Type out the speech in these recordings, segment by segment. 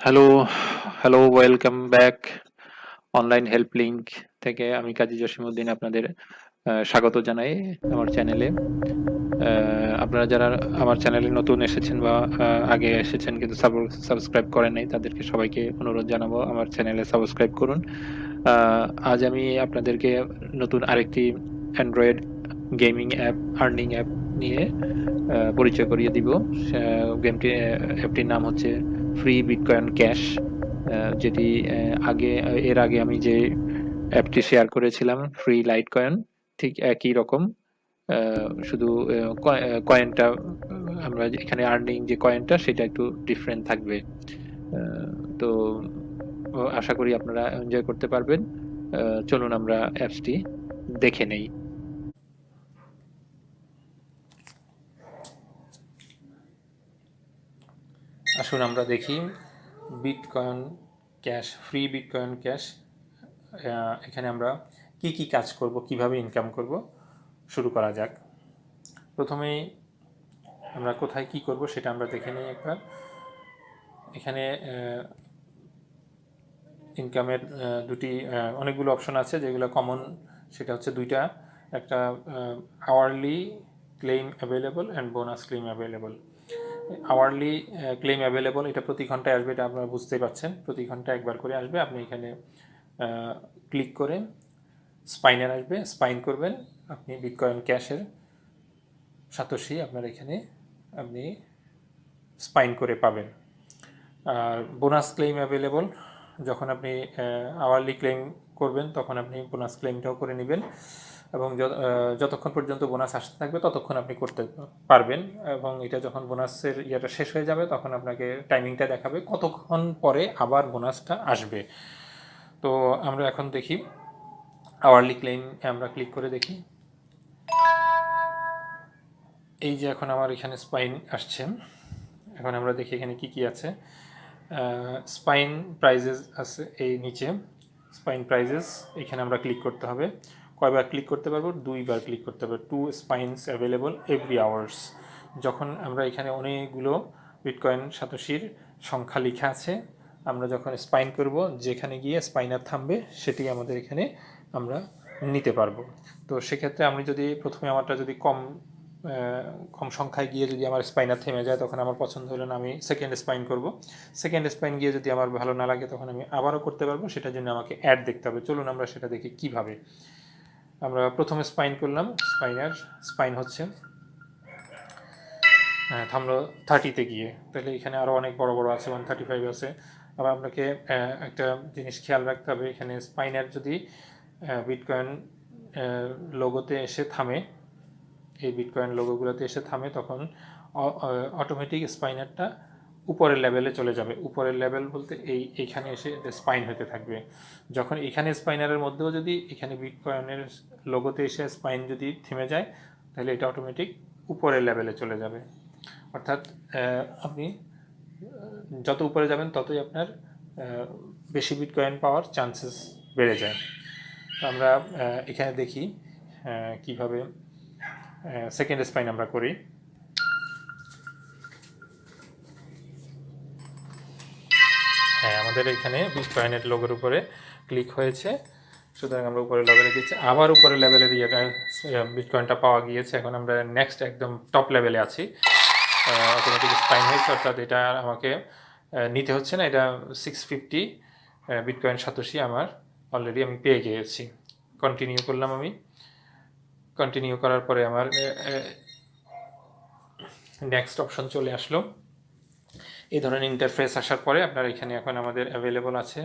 Hello, hello, welcome back. Online help link থেকে আমি কাজী জসিমউদ্দিন আপনাদের স্বাগত জানাই আমার চ্যানেলে। আপনারা যারা আমার চ্যানেলে নতুন এসেছেন বা আগে এসেছেন কিন্তু সাবস্ক্রাইব করেন নাই, তাদেরকে সবাইকে অনুরোধ জানাবো আমার চ্যানেলে সাবস্ক্রাইব করুন। আজ আমি আপনাদেরকে নতুন আরেকটি Android gaming app, earning app নিয়ে পরিচয় করিয়ে দিব। অ্যাপটির নাম হচ্ছে ফ্রি বিটকয়েন ক্যাশ, যেটি এর আগে আমি যে অ্যাপটি শেয়ার করেছিলাম ফ্রি লাইট কয়েন, ঠিক একই রকম। শুধু কয়েনটা, আমরা এখানে আর্নিং যে কয়েনটা সেটা একটু ডিফারেন্ট থাকবে। তো আশা করি আপনারা এনজয় করতে পারবেন। চলুন আমরা অ্যাপসটি দেখে নেই। আসুন আমরা দেখি bitcoin cash, free bitcoin cash. এখানে আমরা কি কি কাজ করব, কিভাবে ইনকাম করব, শুরু করা যাক। প্রথমেই আমরা কোথায় কি করব সেটা আমরা দেখে নিই একবার। এখানে ইনকামের অনেকগুলো অপশন আছে, যেগুলো কমন সেটা হচ্ছে দুইটা। একটা hourly claim available and bonus claim available. Hourly claim available, এটা প্রতি ঘন্টায় আসবে, এটা আপনারা বুঝতেই পারছেন, প্রতি ঘন্টায় একবার করে আসবে। আপনি এখানে ক্লিক করে স্পাইনার আসবে, স্পাইন করবেন, আপনি বিটকয়েন ক্যাশের সাতোশি আপনার এখানে আপনি স্পাইন করে পাবেন। আর বোনাস ক্লেম অ্যাভেলেবল, যখন আপনি আওয়ারলি ক্লেম করবেন তখন আপনি বোনাস ক্লেমটাও করে নেবেন, এবং যতক্ষণ পর্যন্ত বোনাস আসতে থাকবে ততক্ষণ আপনি করতে পারবেন। এবং এটা যখন বোনাসের ইয়েটা শেষ হয়ে যাবে তখন আপনাকে টাইমিংটা দেখাবে কতক্ষণ পরে আবার বোনাসটা আসবে। তো আমরা এখন দেখি আওয়ারলি ক্লেম, আমরা ক্লিক করে দেখি। এই যে এখন আমার এখানে স্পাইন আসছে। এখন আমরা দেখি এখানে কি কি আছে। স্পাইন প্রাইজেস আছে এই নিচে, স্পাইন প্রাইজেস, এখানে আমরা ক্লিক করতে হবে। কয়বার ক্লিক করতে পারবো? 2বার ক্লিক করতে পারবো। 2 স্পাইনস অ্যাভেলেবল এভরি আওয়ার্স। যখন আমরা এখানে অনেকগুলো বিটকয়েন সাতোশির সংখ্যা লেখা আছে, আমরা যখন স্পাইন করব, যেখানে গিয়ে স্পাইনার থামবে সেটি আমাদের এখানে আমরা নিতে পারবো। তো সেক্ষেত্রে আমি যদি প্রথমে আমারটা যদি কম সংখ্যায় গিয়ে যদি আমার স্পাইনার থেমে যায়, তখন আমার পছন্দ হলো না, আমি সেকেন্ড স্পাইন করব। সেকেন্ড স্পাইন গিয়ে যদি আমার ভালো না লাগে তখন আমি আবারও করতে পারবো। সেটার জন্য আমাকে অ্যাড দেখতে হবে। চলুন আমরা সেটা দেখি কিভাবে। আমরা প্রথমে স্পাইন করলাম, স্পাইন হচ্ছে, থামলো 30-তে গিয়ে। তাহলে এখানে আরও অনেক বড় বড় আছে, 135 আছে। আবার আপনাকে একটা জিনিস খেয়াল রাখতে হবে, এখানে স্পাইনার যদি বিটকয়েন লোগোতে এসে থামে, এই বিটকয়েন লোগোগুলোতে এসে থামে, তখন অটোমেটিক স্পাইনারটা উপরের লেভেলে চলে যাবে। উপরের লেভেল বলতে এইখানে এসে স্পাইন হতে থাকবে। যখন এখানে স্পাইনারের মধ্যেও যদি এখানে বিটকয়েনের লোগোতে এসে স্পাইন যদি থেমে যায়, তাহলে এটা অটোমেটিক উপরের লেভেলে চলে যাবে। অর্থাৎ আপনি যত উপরে যাবেন ততই আপনার বেশি বিটকয়েন পাওয়ার চান্সেস বেড়ে যায়। তো আমরা এখানে দেখি কিভাবে সেকেন্ড স্পাইন আমরা করি। হ্যাঁ, আমাদের এখানে বিটকয়েনের লোগোর উপরে ক্লিক হয়েছে, সুতরাং আমরা উপরে লেভেলে দিচ্ছি। আবার উপরে লেভেলের বিটকয়েনটা পাওয়া গিয়েছে। এখন আমরা নেক্সট একদম টপ লেভেলে আছি, অটোমেটিক স্পাইন হয়েছে, অর্থাৎ এটা আমাকে নিতে হচ্ছে না। এটা 650 বিটকয়েন সাতোশি আমার অলরেডি আমি পেয়ে গিয়েছি। কন্টিনিউ করলাম আমি। কন্টিনিউ করার পরে আমার নেক্সট অপশন চলে আসলো। এই ধরনের ইন্টারফেস আসার পরে আপনার এখানে এখন আমাদের অ্যাভেলেবল আছে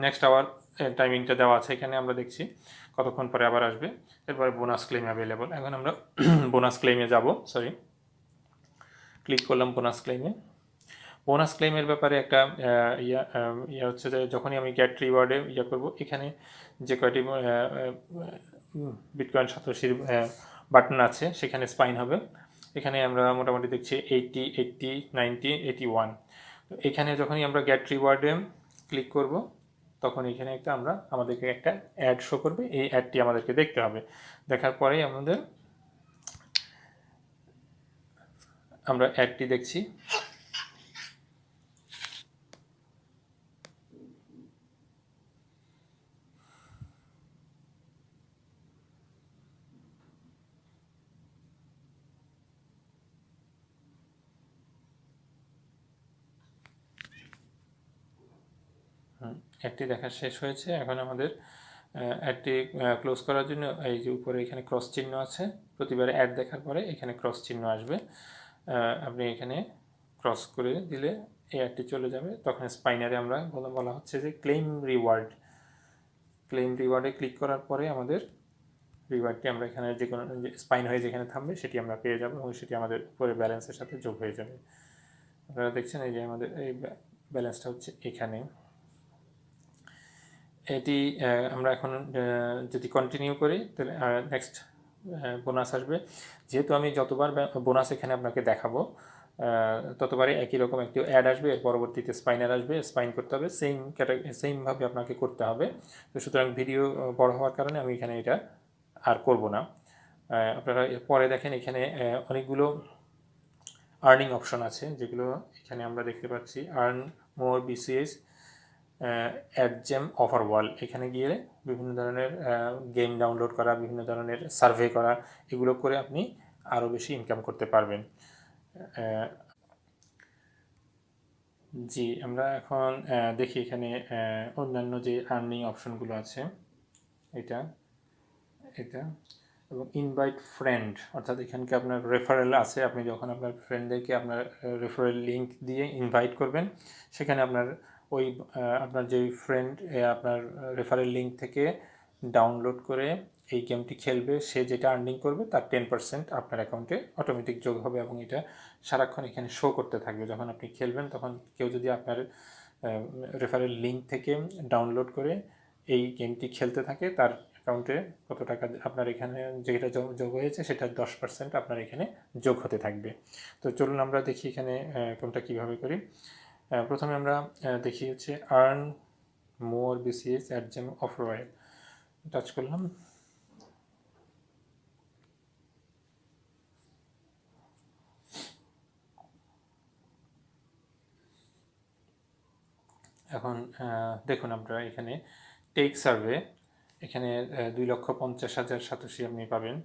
নেক্সট আওয়ার টাইমিংটা দেওয়া আছে। এখানে আমরা দেখছি কতক্ষণ পরে আবার আসবে। এরপরে বোনাস ক্লেম অ্যাভেলেবল। এখন আমরা বোনাস ক্লেমে যাব, ক্লিক করলাম বোনাস ক্লেমে। বোনাস ক্লেমের ব্যাপারে একটা ইয়া হচ্ছে যে, যখনই আমি গেট রিওয়ার্ডে করব, এখানে যে কয়টি বিটকয়েন সাতোশির বাটন আছে সেখানে স্পাইন হবে। এখানে আমরা মোটামুটি দেখছি 80, 80, 90, 81। তো এখানে যখনই আমরা গেট রিওয়ার্ডে ক্লিক করব, তখন এখানে আমাদেরকে একটা অ্যাড শো করবে। এই অ্যাডটি আমাদেরকে দেখতে হবে। দেখার পরেই আমরা অ্যাডটি দেখছি। অ্যাডটি দেখা শেষ হয়েছে। এখন আমাদের অ্যাডটি ক্লোজ করার জন্য এই যে উপরে এখানে ক্রস চিহ্ন আছে, প্রতিবার অ্যাড দেখার পরে এখানে ক্রস চিহ্ন আসবে, আপনি এখানে ক্রস করে দিলে এই অ্যাডটি চলে যাবে। তখন স্পাইনারে আমরা বলা হচ্ছে যে ক্লেম রিওয়ার্ডে ক্লিক করার পরে আমাদের রিওয়ার্ডটি আমরা এখানে যে কোনো স্পাইন হয়ে যেখানে থামবে সেটি আমরা পেয়ে যাবো এবং সেটি আমাদের উপরে ব্যালেন্সের সাথে যোগ হয়ে যাবে। আপনারা দেখছেন এই যে আমাদের এই ব্যালেন্সটা হচ্ছে এখানে। এটি আমরা এখন যদি কন্টিনিউ করি তাহলে নেক্সট বোনাস আসবে। যেহেতু আমি যতবার বোনাস এখানে আপনাকে দেখাবো ততবারই একই রকম একটি অ্যাড আসবে, এর পরবর্তীতে স্পাইনার আসবে, স্পাইন করতে হবে, সেমভাবে আপনাকে করতে হবে। তো সুতরাং ভিডিও বড় হওয়ার কারণে আমি এখানে এটা আর করব না। আপনারা পরে দেখেন এখানে অনেকগুলো আর্নিং অপশন আছে, যেগুলো এখানে আমরা দেখতে পাচ্ছি। আর্ন মোর বিসিএস, অ্যাড জেম অফার ওয়াল, এখানে গিয়ে বিভিন্ন ধরনের গেম ডাউনলোড করা, বিভিন্ন ধরনের সার্ভে করা, এগুলো করে আপনি আরও বেশি ইনকাম করতে পারবেন। জি, আমরা এখন দেখি এখানে অন্যান্য যে আর্নিং অপশনগুলো আছে, এটা এবং ইনভাইট ফ্রেন্ড, অর্থাৎ এখানকে আপনার রেফারেল আছে। আপনি যখন আপনার ফ্রেন্ডদেরকে আপনার রেফারেল লিঙ্ক দিয়ে ইনভাইট করবেন, সেখানে আপনার আপনার যে ফ্রেন্ড আপনার রেফারেল লিঙ্ক থেকে ডাউনলোড করে এই গেমটি খেলবে, সে যেটা আর্নিং করবে তার 10% আপনার অ্যাকাউন্টে অটোমেটিক যোগ হবে এবং এটা সারাক্ষণ এখানে শো করতে থাকবে। যখন আপনি খেলবেন তখন কেউ যদি আপনার রেফারেল লিঙ্ক থেকে ডাউনলোড করে এই গেমটি খেলতে থাকে, তার অ্যাকাউন্টে কত টাকা আপনার এখানে যেটা যোগ হয়েছে সেটার 10% আপনার এখানে যোগ হতে থাকবে। তো চলুন আমরা দেখি এখানে কোনটা কীভাবে করি। প্রথমে আমরা দেখি হচ্ছে earn more BCS at gem offer wall, touch করলাম। এখন দেখুন আপনারা এখানে টেক সার্ভে, এখানে 2,50,000 সাতোশি আপনি পাবেন।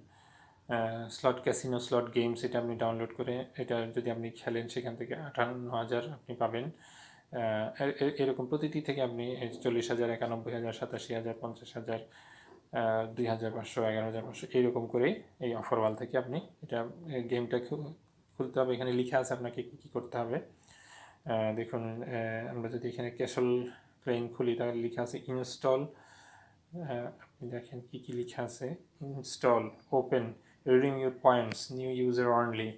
স্লট ক্যাসিনো, স্লট গেমস, এটা আপনি ডাউনলোড করে এটা যদি আপনি খেলেন সেখান থেকে 58,000 আপনি পাবেন। এরকম প্রতিটি থেকে আপনি 40,000, 91,000, 87,000, 50,000, 2,500, 11,500 এইরকম করে এই অফার ওয়াল থেকে আপনি এটা গেমটা খুলতে হবে। এখানে লেখা আছে আপনাকে কী করতে হবে। দেখুন আমরা যদি এখানে ক্যাসল ক্লেইম খুলি তাহলে লেখা আছে ইনস্টল। আপনি দেখেন কী লেখা আছে, install, open, reading your points, new user only.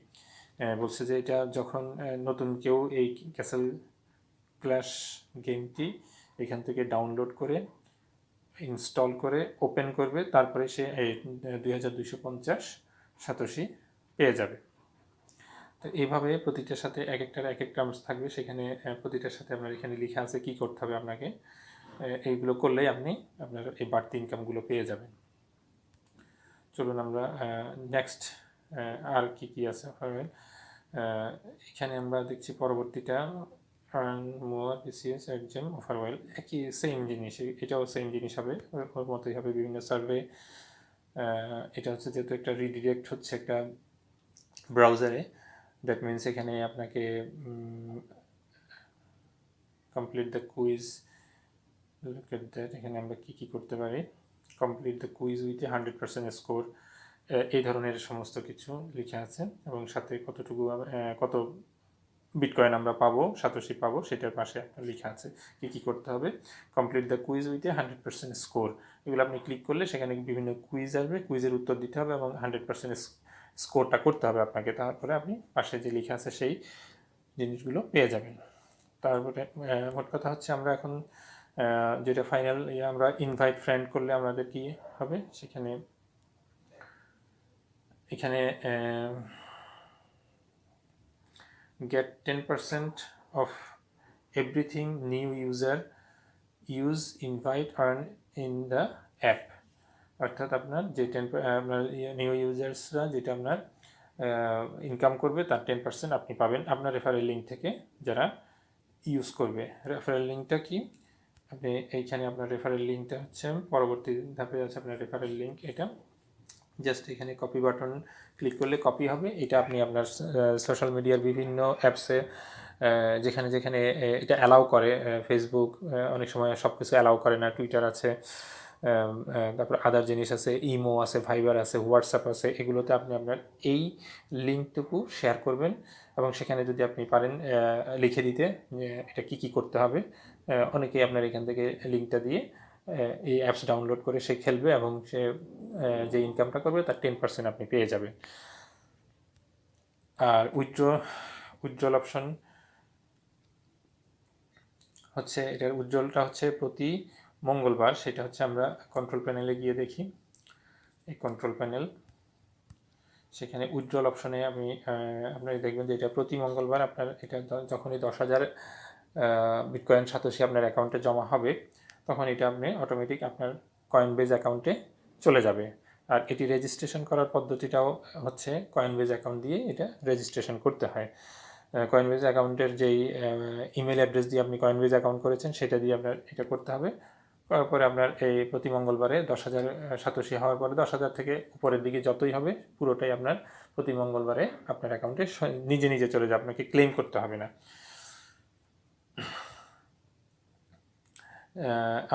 বলছে যে এটা যখন নতুন কেউ এই ক্যাসল ক্ল্যাশ গেমটি এখান থেকে ডাউনলোড করে ইনস্টল করে ওপেন করবে, তারপরে সে 2,250 সাতোশি পেয়ে যাবে। তো এইভাবে প্রতিটার সাথে এক একটার এক এক টার্মস থাকবে, সেখানে প্রতিটার সাথে আপনার এখানে লেখা আছে কী করতে হবে আপনাকে। এইগুলো করলেই আপনি আপনার এই বাড়তি ইনকামগুলো পেয়ে যাবেন। চলুন আমরা নেক্সট আর কি আছে এখানে আমরা দেখছি পরবর্তীটা earn more BCS at gem offer wall, একই সেম জিনিস, এটাও সেম জিনিস হবে, ওর মতোই হবে, বিভিন্ন সার্ভে। এটা হচ্ছে যেহেতু একটা রিডিরেক্ট হচ্ছে একটা ব্রাউজারে, দ্যাট মিনস এখানে আপনাকে complete the quiz, look at that, এখানে আমরা কী করতে পারি, complete the quiz with 100% score, এই ধরনের সমস্ত কিছু লেখা আছে এবং সাথে কত বিটকয়েন আমরা পাবো, সাতোশি পাবো, সেটার পাশে আপনার লেখা আছে কী করতে হবে। Complete the quiz with 100% score, এগুলো আপনি ক্লিক করলে সেখানে বিভিন্ন কুইজ আসবে, কুইজের উত্তর দিতে হবে এবং 100% স্কোরটা করতে হবে আপনাকে, তারপরে আপনি পাশে যে লেখা আছে সেই জিনিসগুলো পেয়ে যাবেন। তারপরে মোট কথা হচ্ছে আমরা এখন যেটা ফাইনাল আমরা ইনভাইট ফ্রেন্ড করলে আমাদের কি হবে, এখানে get 10% of everything new user use invite earn in the app, অর্থাৎ আপনার যে আপনার নিউ ইউজার্সরা যেটা আপনার ইনকাম করবে তার 10% আপনি পাবেন আপনার রেফারেল লিঙ্ক থেকে যারা ইউজ করবে। রেফারেল লিঙ্কটা কি, আপনি এইখানে আপনার রেফারেল লিঙ্কটা হচ্ছে পরবর্তী ধাপে আছে আপনার রেফারেল লিঙ্ক, এটা জাস্ট এখানে কপি বাটন ক্লিক করলে কপি হবে। এটা আপনি আপনার সোশ্যাল মিডিয়ার বিভিন্ন অ্যাপসে যেখানে যেখানে এটা অ্যালাউ করে, ফেসবুক অনেক সময় সব কিছু অ্যালাউ করে না, টুইটার আছে, তারপর আদার জিনিস আছে, ইমো আছে, ভাইবার আছে, হোয়াটসঅ্যাপ আছে, এগুলোতে আপনি আপনার এই লিঙ্কটুকু শেয়ার করবেন এবং সেখানে যদি আপনি পারেন লিখে দিতে যে এটা কী কী করতে হবে। অনেকেই আপনার এখান থেকে লিঙ্কটা দিয়ে এই অ্যাপস ডাউনলোড করে সে খেলবে এবং সে যে ইনকামটা করবে তার 10% আপনি পেয়ে যাবেন। আর উজ্জ্বল অপশন হচ্ছে, এটার উজ্জ্বলটা হচ্ছে প্রতি মঙ্গলবার, সেটা হচ্ছে আমরা কন্ট্রোল প্যানেলে গিয়ে দেখি। এই কন্ট্রোল প্যানেল, সেখানে উজ্জ্বল অপশনে আপনি আপনারা দেখবেন যে এটা প্রতি মঙ্গলবার আপনার এটা যখনই 10,000 বিটকয়েন সাতোশি আপনার অ্যাকাউন্টে জমা হবে তখন এটা আপনি অটোমেটিক আপনার কয়েনবেজ অ্যাকাউন্টে চলে যাবে। আর এটি রেজিস্ট্রেশন করার পদ্ধতিটাও হচ্ছে কয়েনবেজ অ্যাকাউন্ট দিয়ে এটা রেজিস্ট্রেশন করতে হয়। কয়েনবেজ অ্যাকাউন্টের যেই ইমেল অ্যাড্রেস দিয়ে আপনি কয়েনবেজ অ্যাকাউন্ট করেছেন সেটা দিয়ে আপনার এটা করতে হবে। করার পরে আপনার এই প্রতি মঙ্গলবারে 10,000 সাতোশি হওয়ার পরে 10,000 থেকে উপরের দিকে যতই হবে পুরোটাই আপনার প্রতি মঙ্গলবারে আপনার অ্যাকাউন্টে নিজে নিজে চলে যাবে, আপনাকে ক্লেম করতে হবে না।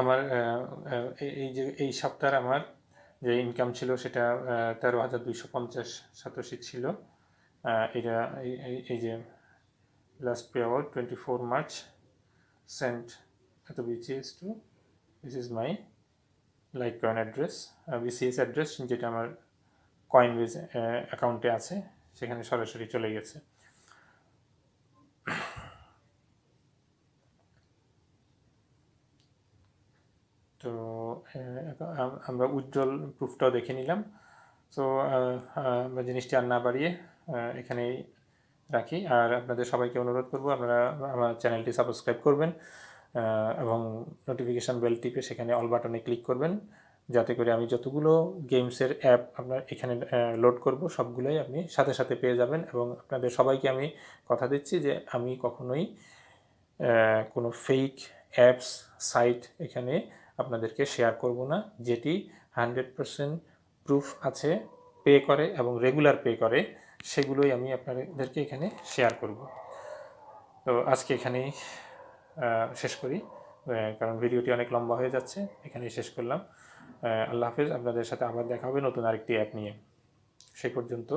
আমার এই সপ্তাহে আমার যে ইনকাম ছিল সেটা 13,250 সাতোশি ছিল। এটা এই যে last payout 24 March sent এত BCS to, this is my Litecoin address, BCS address যেটা আমার কয়েনবেজ অ্যাকাউন্টে আছে সেখানে সরাসরি চলে গেছে। তো আমরা উজ্জ্বল প্রুফটাও দেখে নিলাম। সো আমরা জিনিসটি আর না বাড়িয়ে এখানেই রাখি। আর আপনাদের সবাইকে অনুরোধ করব আপনারা আমার চ্যানেলটি সাবস্ক্রাইব করবেন এবং নোটিফিকেশান বেল টিপে সেখানে অল বাটনে ক্লিক করবেন, যাতে করে আমি যতগুলো গেমসের অ্যাপ আপনার এখানে লোড করব সবগুলোই আপনি সাথে সাথে পেয়ে যাবেন। এবং আপনাদের সবাইকে আমি কথা দিচ্ছি যে আমি কখনোই কোনো ফেক অ্যাপস সাইট এখানে আপনাদেরকে শেয়ার করব না, যেটি 100% প্রুফ আছে, পে করে এবং রেগুলার পে করে, সেগুলোই আমি আপনাদেরকে এখানে শেয়ার করব। তো আজকে এখানেই শেষ করি, কারণ ভিডিওটি অনেক লম্বা হয়ে যাচ্ছে, এখানেই শেষ করলাম। আল্লাহ হাফেজ, আপনাদের সাথে আবার দেখা হবে নতুন আরেকটি অ্যাপ নিয়ে। সেই পর্যন্ত